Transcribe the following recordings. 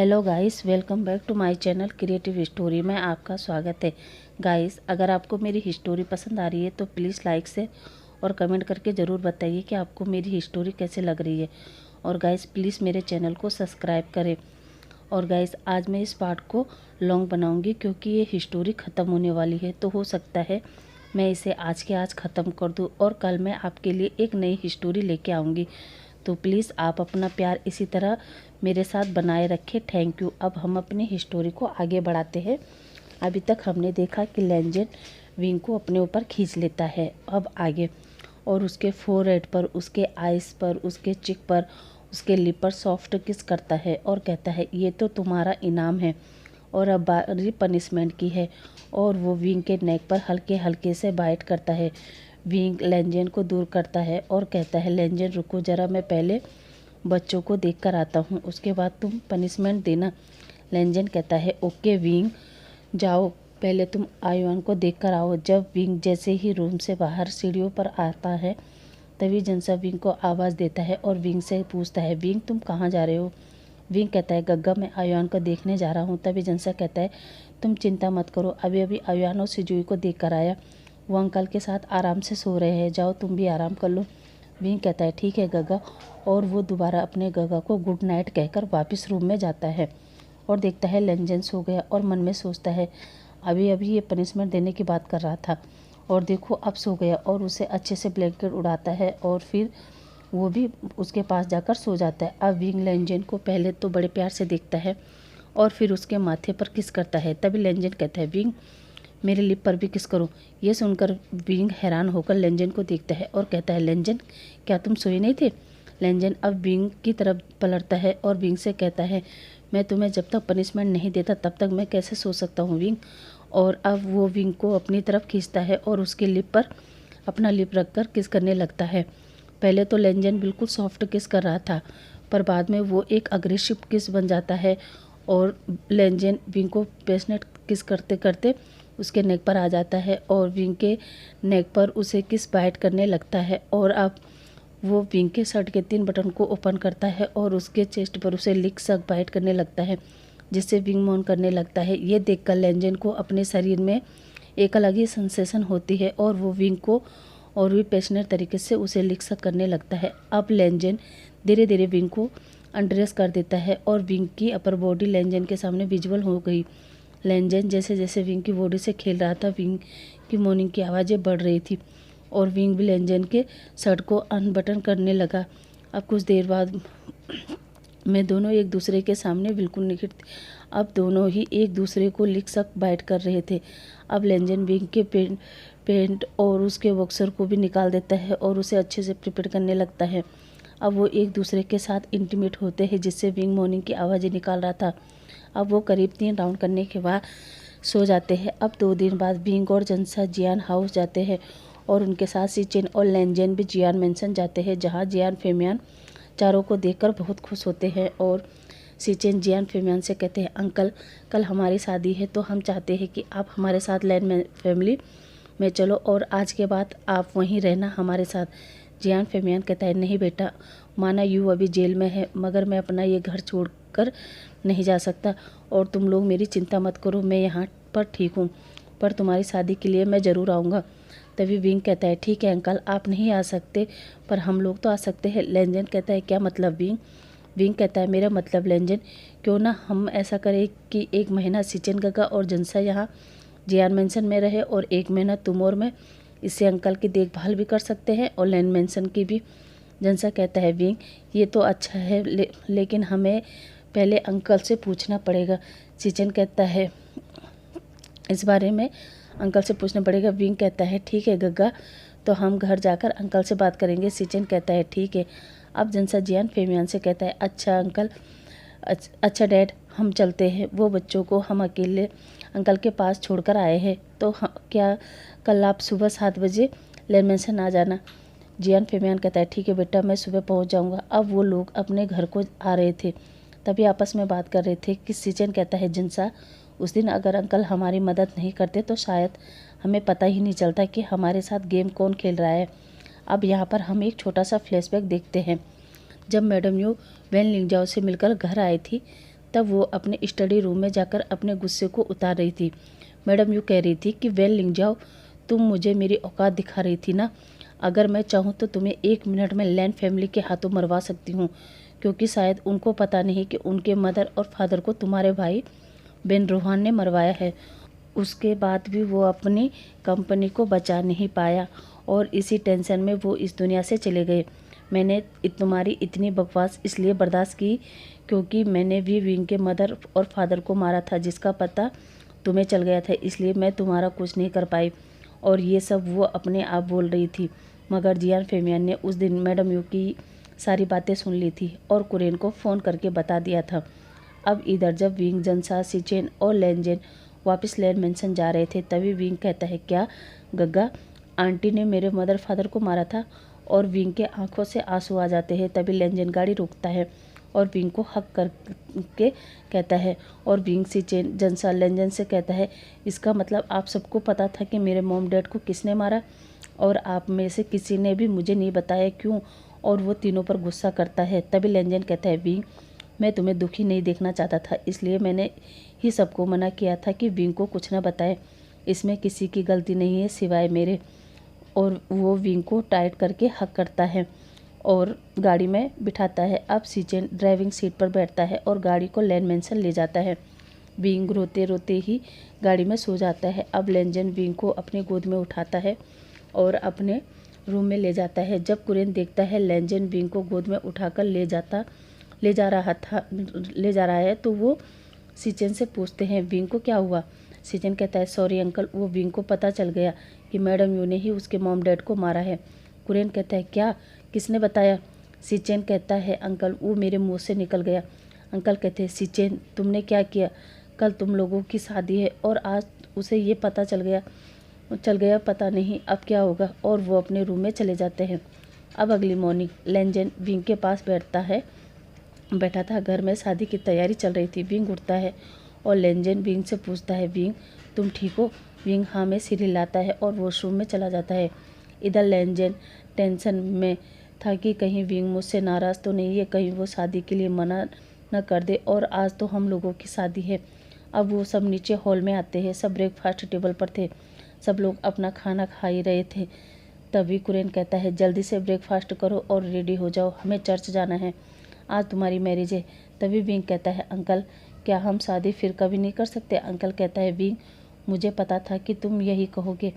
Hello guys, welcome back to my channel creative story में आपका स्वागत है। गाइस, अगर आपको मेरी हिस्टोरी पसंद आ रही है तो प्लीज़ लाइक से और कमेंट करके ज़रूर बताइए कि आपको मेरी हिस्टोरी कैसे लग रही है। और गाइस, प्लीज़ मेरे चैनल को सब्सक्राइब करें। और गाइस, आज मैं इस पार्ट को लॉन्ग बनाऊंगी क्योंकि ये हिस्टोरी ख़त्म होने वाली है, तो हो सकता है मैं इसे आज के आज ख़त्म कर दूँ और कल मैं आपके लिए एक नई हिस्टोरी लेके आऊँगी। तो प्लीज़ आप अपना प्यार इसी तरह मेरे साथ बनाए रखें। Thank you. अब हम अपनी हिस्टोरी को आगे बढ़ाते हैं। अभी तक हमने देखा कि लेंजन विंग को अपने ऊपर खींच लेता है। अब आगे, और उसके फोरहेड पर, उसके आइस पर, उसके चिक पर, उसके लिप पर सॉफ्ट किस करता है और कहता है ये तो तुम्हारा इनाम है और अब बारी पनिशमेंट की है। और वो विंग के नेक पर हल्के हल्के से बाइट करता है। विंग लेंजन को दूर करता है और कहता है लेंजन रुको ज़रा, मैं पहले बच्चों को देख कर आता हूँ, उसके बाद तुम पनिशमेंट देना। लेंजन कहता है ओके विंग, जाओ पहले तुम आयुआन को देख कर आओ। जब विंग जैसे ही रूम से बाहर सीढ़ियों पर आता है तभी जनसा विंग को आवाज़ देता है और विंग से पूछता है विंग तुम कहाँ जा रहे हो। विंग कहता है गग्गा मैं आयुआन को देखने जा रहा हूँ। तभी जनसा कहता है तुम चिंता मत करो, अभी अभी आयुआन और सिजुई को देख कर आया, वो अंकल के साथ आराम से सो रहे हैं, जाओ तुम भी आराम कर लो। विंग कहता है ठीक है गग्गा, और वो दोबारा अपने गग्गा को गुड नाइट कहकर वापस रूम में जाता है और देखता है लेंजन सो गया और मन में सोचता है अभी अभी ये पनिशमेंट देने की बात कर रहा था और देखो अब सो गया। और उसे अच्छे से ब्लैंकेट उड़ाता है और फिर वो भी उसके पास जाकर सो जाता है। अब विंग लेंजन को पहले तो बड़े प्यार से देखता है और फिर उसके माथे पर किस करता है। तभी लेंजन कहता है विंग मेरे लिप पर भी किस करो। ये सुनकर विंग हैरान होकर लेंजन को देखता है और कहता है लेंजन क्या तुम सोए नहीं थे। लेंजन अब विंग की तरफ पलटता है और विंग से कहता है मैं तुम्हें जब तक पनिशमेंट नहीं देता तब तक मैं कैसे सो सकता हूँ विंग। और अब वो विंग को अपनी तरफ खींचता है और उसके लिप पर अपना लिप रखकर किस करने लगता है। पहले तो लेंजन बिल्कुल सॉफ्ट किस कर रहा था, पर बाद में वो एक अग्रेसिव किस बन जाता है और लेंजन विंग को पैशनेट किस करते करते उसके नेक पर आ जाता है और विंग के नेक पर उसे किस बाइट करने लगता है। और अब वो विंग के शर्ट के 3 बटन को ओपन करता है और उसके चेस्ट पर उसे लिक सक बाइट करने लगता है, जिससे विंग मौन करने लगता है। ये देखकर लेंजन को अपने शरीर में एक अलग ही सेंसेशन होती है और वो विंग को और भी पैशनेट तरीके से उसे लिक सक करने लगता है। अब लेंजन धीरे धीरे विंग को अनड्रेस कर देता है और विंग की अपर बॉडी लेंजन के सामने विजुअल हो गई। लेंजन जैसे जैसे विंग की बॉडी से खेल रहा था विंग की मॉर्निंग की आवाज़ें बढ़ रही थी और विंग भी लेंजन के शर्ट को अनबटन करने लगा। अब कुछ देर बाद में दोनों एक दूसरे के सामने बिल्कुल निकट थे। अब दोनों ही एक दूसरे को लिक सक बाइट कर रहे थे। अब लेंजन विंग के पेंट और उसके बॉक्सर को भी निकाल देता है और उसे अच्छे से प्रिपेयर करने लगता है। अब वो एक दूसरे के साथ इंटीमेट होते हैं, जिससे विंग मॉर्निंग की आवाज़ें निकाल रहा था। अब वो करीब 3 राउंड करने के बाद सो जाते हैं। अब 2 दिन बाद विंग और जनसा जियान हाउस जाते हैं और उनके साथ सिचेन और लेंजन भी जियान मेंशन जाते हैं, जहां जियान फेमियान चारों को देखकर बहुत खुश होते हैं। और सिचेन जियान फेमियान से कहते हैं अंकल कल हमारी शादी है तो हम चाहते हैं कि आप हमारे साथ लैंड फैमिली में चलो और आज के बाद आप वहीं रहना हमारे साथ। जियान फेमियान कहता है नहीं बेटा, माना यू अभी जेल में है मगर मैं अपना ये घर छोड़कर नहीं जा सकता और तुम लोग मेरी चिंता मत करो, मैं यहाँ पर ठीक हूँ, पर तुम्हारी शादी के लिए मैं ज़रूर आऊँगा। तभी विंग कहता है ठीक है अंकल, आप नहीं आ सकते पर हम लोग तो आ सकते हैं। लेंजन कहता है क्या मतलब विंग। विंग कहता है मेरा मतलब लेंजन, क्यों ना हम ऐसा करें कि 1 महीना सिचन गगा और जनसा यहाँ जियान मेंशन में रहे और 1 महीना तुम और मैं, इससे अंकल की देखभाल भी कर सकते हैं और लैंड मेंशन की भी। जनसा कहता है विंग ये तो अच्छा है लेकिन हमें पहले अंकल से पूछना पड़ेगा। सिचन कहता है इस बारे में अंकल से पूछना पड़ेगा। विंग कहता है ठीक है गग्गा, तो हम घर जाकर अंकल से बात करेंगे। सिचन कहता है ठीक है। अब जनसा जियान फेमियान से कहता है अच्छा अंकल, अच्छा डैड, हम चलते हैं, वो बच्चों को हम अकेले अंकल के पास छोड़कर आए हैं, तो क्या कल आप सुबह 7 बजे लेमेंसन आ जाना। जियान फेमियान कहता है ठीक है बेटा, मैं सुबह पहुंच जाऊंगा। अब वो लोग अपने घर को आ रहे थे, तभी आपस में बात कर रहे थे कि सिचन कहता है जनसा उस दिन अगर अंकल हमारी मदद नहीं करते तो शायद हमें पता ही नहीं चलता कि हमारे साथ गेम कौन खेल रहा है। अब यहाँ पर हम एक छोटा सा फ्लैशबैक देखते हैं। जब मैडम यू वैन लिंगजाओ से मिलकर घर आई थी तब वो अपने स्टडी रूम में जाकर अपने गुस्से को उतार रही थी। मैडम यूँ कह रही थी कि वेल लिंग जाओ, तुम मुझे मेरी औकात दिखा रही थी ना। अगर मैं चाहूँ तो तुम्हें 1 मिनट में लैन फैमिली के हाथों मरवा सकती हूँ, क्योंकि शायद उनको पता नहीं कि उनके मदर और फादर को तुम्हारे भाई बिन रोहान ने मरवाया है। उसके बाद भी वो अपनी कंपनी को बचा नहीं पाया और इसी टेंशन में वो इस दुनिया से चले गए। मैंने तुम्हारी इतनी बकवास इसलिए बर्दाश्त की क्योंकि मैंने भी विंग के मदर और फादर को मारा था, जिसका पता तुम्हें चल गया था, इसलिए मैं तुम्हारा कुछ नहीं कर पाई। और ये सब वो अपने आप बोल रही थी, मगर जियान फेमियन ने उस दिन मैडम यू की सारी बातें सुन ली थी और कुरेन को फ़ोन करके बता दिया था। अब इधर जब विंग, जनसा, सिचेन और लेनजेन वापस लैन मेंशन जा रहे थे, तभी विंग कहता है, क्या गग्गा, आंटी ने मेरे मदर फादर को मारा था? और विंग के आंखों से आंसू आ जाते हैं। तभी लेनजेन गाड़ी रोकता है और विंग को हक करके कहता है, और विंग सिचेन, जनसा, लेनजेन से कहता है, इसका मतलब आप सबको पता था कि मेरे मॉम डैड को किसने मारा, और आप में से किसी ने भी मुझे नहीं बताया, क्यों? और वो तीनों पर गुस्सा करता है। तभी लेनजेन कहता है, विंग, मैं तुम्हें दुखी नहीं देखना चाहता था, इसलिए मैंने ही सबको मना किया था कि विंग को कुछ न बताए। इसमें किसी की गलती नहीं है सिवाय मेरे। और वो विंग को टाइट करके हक करता है और गाड़ी में बिठाता है। अब सिचेन ड्राइविंग सीट पर बैठता है और गाड़ी को लैन मेंशन ले जाता है। विंग रोते रोते ही गाड़ी में सो जाता है। अब लेनजेन विंग को अपनी गोद में उठाता है और अपने रूम में ले जाता है। जब कुरेन देखता है लेनजेन विंग को गोद में उठाकर ले जा रहा है, तो वो सिचेन से पूछते हैं, विंग को क्या हुआ? सिचेन कहता है, सॉरी अंकल, वो विंग को पता चल गया कि मैडम यू ने ही उसके मॉम डैड को मारा है। कुरेन कहता है, क्या? किसने बताया? सिचेन कहता है, अंकल, वो मेरे मुंह से निकल गया। अंकल कहते हैं, सिचेन, तुमने क्या किया? कल तुम लोगों की शादी है और आज उसे ये पता चल गया, पता नहीं अब क्या होगा। और वो अपने रूम में चले जाते हैं। अब अगली मॉर्निंग लेनजेन विंग के पास बैठा था। घर में शादी की तैयारी चल रही थी। विंग उठता है और लेनजेन विंग से पूछता है, विंग, तुम ठीक हो? विंग हाँ में सिर हिलाता है और वॉशरूम में चला जाता है। इधर लेनजेन टेंशन में था कि कहीं विंग मुझसे नाराज़ तो नहीं है, कहीं वो शादी के लिए मना न कर दे, और आज तो हम लोगों की शादी है। अब वो सब नीचे हॉल में आते हैं। सब ब्रेकफास्ट टेबल पर थे, सब लोग अपना खाना खा ही रहे थे। तभी कुरेन कहता है, जल्दी से ब्रेकफास्ट करो और रेडी हो जाओ, हमें चर्च जाना है, आज तुम्हारी मैरिज है। तभी विंग कहता है, अंकल, क्या हम शादी फिर कभी नहीं कर सकते? अंकल कहता है, विंग, मुझे पता था कि तुम यही कहोगे।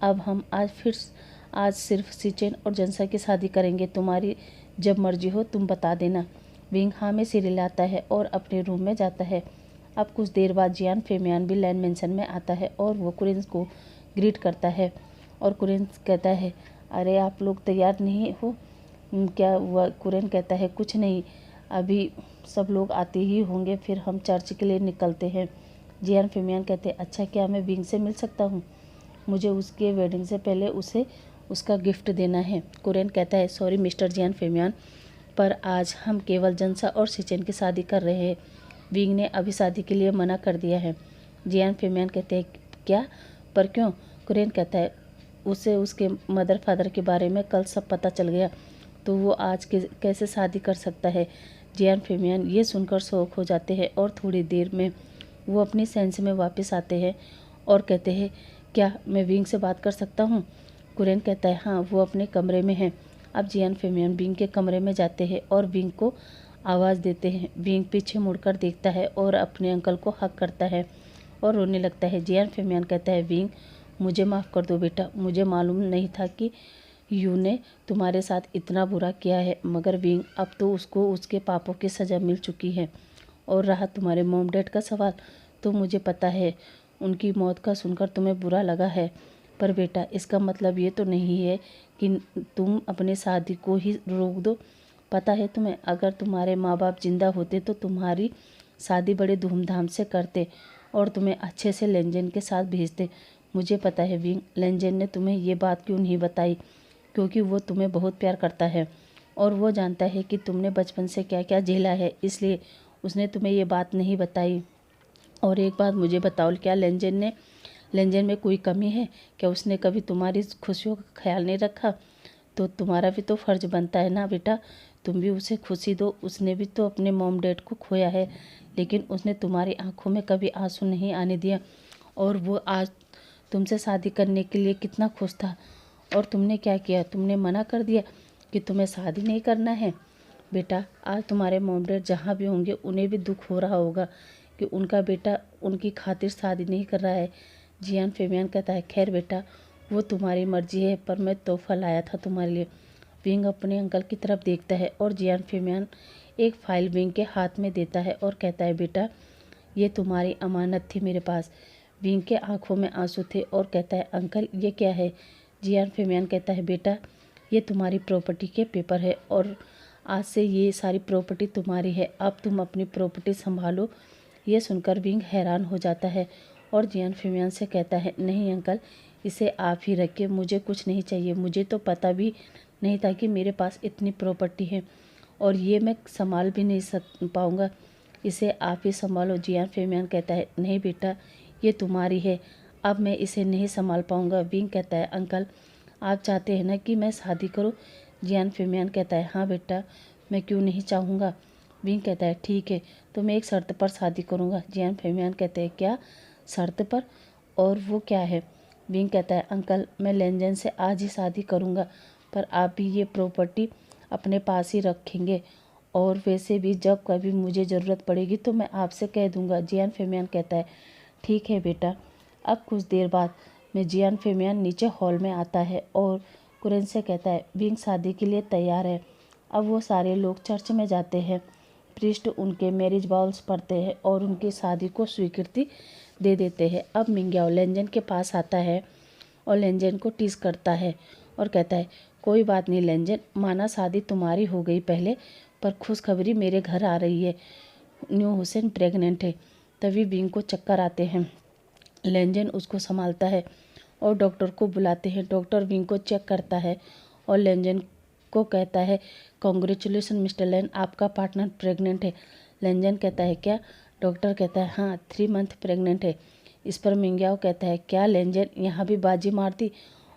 अब हम आज सिर्फ सिचेन और जनसा की शादी करेंगे, तुम्हारी जब मर्जी हो तुम बता देना। विंग हाँ में सिर हिलाता है और अपने रूम में जाता है। अब कुछ देर बाद जियान फेमियन भी लैन मेंशन में आता है और वो कुरेन को ग्रीट करता है। और कुरेन कहता है, अरे आप लोग तैयार नहीं हो? क्या हुआ? कुरेन कहता है, कुछ नहीं, अभी सब लोग आते ही होंगे, फिर हम चर्च के लिए निकलते हैं। जियान फेमियन कहते हैं, अच्छा, क्या मैं विंग से मिल सकता हूँ? मुझे उसके वेडिंग से पहले उसे उसका गिफ्ट देना है। कुरेन कहता है, सॉरी मिस्टर जियान फेमियन, पर आज हम केवल जनसा और सिचेन की शादी कर रहे हैं। विंग ने अभी शादी के लिए मना कर दिया है। जियान फेमियन कहते हैं, क्या? पर क्यों? कुरेन कहता है, उसे उसके मदर फादर के बारे में कल सब पता चल गया, तो वो आज कैसे शादी कर सकता है? जियान फेमियन ये सुनकर शौक हो जाते हैं और थोड़ी देर में वो अपनी सेंस में वापस आते हैं और कहते हैं, क्या मैं विंग से बात कर सकता हूँ? कुरेन कहता है, हाँ, वो अपने कमरे में है। अब जियान फेमियन विंग के कमरे में जाते हैं और विंग को आवाज़ देते हैं। विंग पीछे मुड़कर देखता है और अपने अंकल को हक करता है और रोने लगता है। जियान फेमियन कहता है, विंग, मुझे माफ़ कर दो बेटा, मुझे मालूम नहीं था कि यू ने तुम्हारे साथ इतना बुरा किया है, मगर विंग, अब तो उसको उसके पापों की सज़ा मिल चुकी है। और रहा तुम्हारे मॉम डैड का सवाल, तो मुझे पता है उनकी मौत का सुनकर तुम्हें बुरा लगा है, पर बेटा, इसका मतलब ये तो नहीं है कि तुम अपनी शादी को ही रोक दो। पता है तुम्हें, अगर तुम्हारे माँ बाप जिंदा होते तो तुम्हारी शादी बड़े धूमधाम से करते और तुम्हें अच्छे से लेनजेन के साथ भेजते। मुझे पता है विंग, लेनजेन ने तुम्हें ये बात क्यों नहीं बताई, क्योंकि वो तुम्हें बहुत प्यार करता है और वो जानता है कि तुमने बचपन से क्या क्या झेला है, इसलिए उसने तुम्हें ये बात नहीं बताई। और एक बात मुझे बताओ, क्या लेनजेन में कोई कमी है? क्या उसने कभी तुम्हारी खुशियों का ख्याल नहीं रखा? तो तुम्हारा भी तो फ़र्ज़ बनता है ना बेटा, तुम भी उसे खुशी दो। उसने भी तो अपने मॉम डैड को खोया है, लेकिन उसने तुम्हारी आंखों में कभी आंसू नहीं आने दिया। और वो आज तुमसे शादी करने के लिए कितना खुश था। और तुमने क्या किया, तुमने मना कर दिया कि तुम्हें शादी नहीं करना है। बेटा, आज तुम्हारे मॉम डैड जहाँ भी होंगे उन्हें भी दुख हो रहा होगा कि उनका बेटा उनकी खातिर शादी नहीं कर रहा है। जियान फेबियान कहता है, खैर बेटा, वो तुम्हारी मर्जी है, पर मैं तोहफा लाया था तुम्हारे लिए। विंग अपने अंकल की तरफ देखता है और जियान फेबियान एक फाइल विंग के हाथ में देता है और कहता है, बेटा, ये तुम्हारी अमानत थी मेरे पास। विंग के आंखों में आंसू थे और कहता है, अंकल ये क्या है। जियान फेबियान कहता है, बेटा, ये तुम्हारी प्रॉपर्टी के पेपर है और आज से ये सारी प्रॉपर्टी तुम्हारी है। अब तुम अपनी प्रॉपर्टी संभालो। ये सुनकर विंग हैरान हो जाता है और जियान फेबियान से कहता है, नहीं अंकल, इसे आप ही रखिए, मुझे कुछ नहीं चाहिए। मुझे तो पता भी नहीं था कि मेरे पास इतनी प्रॉपर्टी है और ये मैं संभाल भी नहीं पाऊँगा। इसे आप ही संभालो। जियान फेबियान कहता है, नहीं बेटा, ये तुम्हारी है, अब मैं इसे नहीं संभाल पाऊँगा। विंग कहता है, अंकल, आप चाहते हैं ना कि मैं शादी करूँ। जियान फेबियान कहता है, हाँ बेटा, मैं क्यों नहीं चाहूँगा। विंग कहता है, ठीक है, तो मैं एक शर्त पर शादी करूँगा। जियान फेबियान कहते हैं, क्या शर्त पर, और वो क्या है। विंग कहता है, अंकल, मैं लेंजन से आज ही शादी करूँगा, पर आप भी ये प्रॉपर्टी अपने पास ही रखेंगे, और वैसे भी जब कभी मुझे ज़रूरत पड़ेगी तो मैं आपसे कह दूँगा। जियान फेबियान कहता है, ठीक है बेटा। अब कुछ देर बाद में जियान फेबियान नीचे हॉल में आता है और कुरेन से कहता है, विंग शादी के लिए तैयार है। अब वो सारे लोग चर्च में जाते हैं। प्रीस्ट उनके मैरिज बाउल्स पढ़ते हैं और उनकी शादी को स्वीकृति दे देते हैं। अब मिंग्याओ लेंजन के पास आता है और लेंजन को टीस करता है और कहता है, कोई बात नहीं लेंजन, माना शादी तुम्हारी हो गई पहले, पर खुशखबरी मेरे घर आ रही है, न्यू हुसैन प्रेग्नेंट है। तभी विंग को चक्कर आते हैं। लेंजन उसको संभालता है और डॉक्टर को बुलाते हैं। डॉक्टर विंग को चेक करता है और लेंजन को कहता है, कॉन्ग्रेचुलेसन मिस्टर लेन, आपका पार्टनर प्रेग्नेंट है। लेंजन कहता है, क्या। डॉक्टर कहता है, हाँ, 3 मंथ प्रेग्नेंट है। इस पर मिंग्याओ कहता है, क्या लेंजन यहाँ भी बाजी मारती,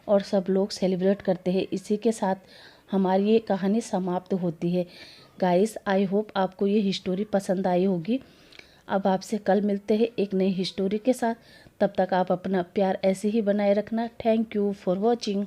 और सब लोग सेलिब्रेट करते हैं। इसी के साथ हमारी ये कहानी समाप्त होती है। गाइस, आई होप आपको ये स्टोरी पसंद आई होगी। अब आपसे कल मिलते हैं एक नई स्टोरी के साथ। तब तक आप अपना प्यार ऐसे ही बनाए रखना। Thank you for watching.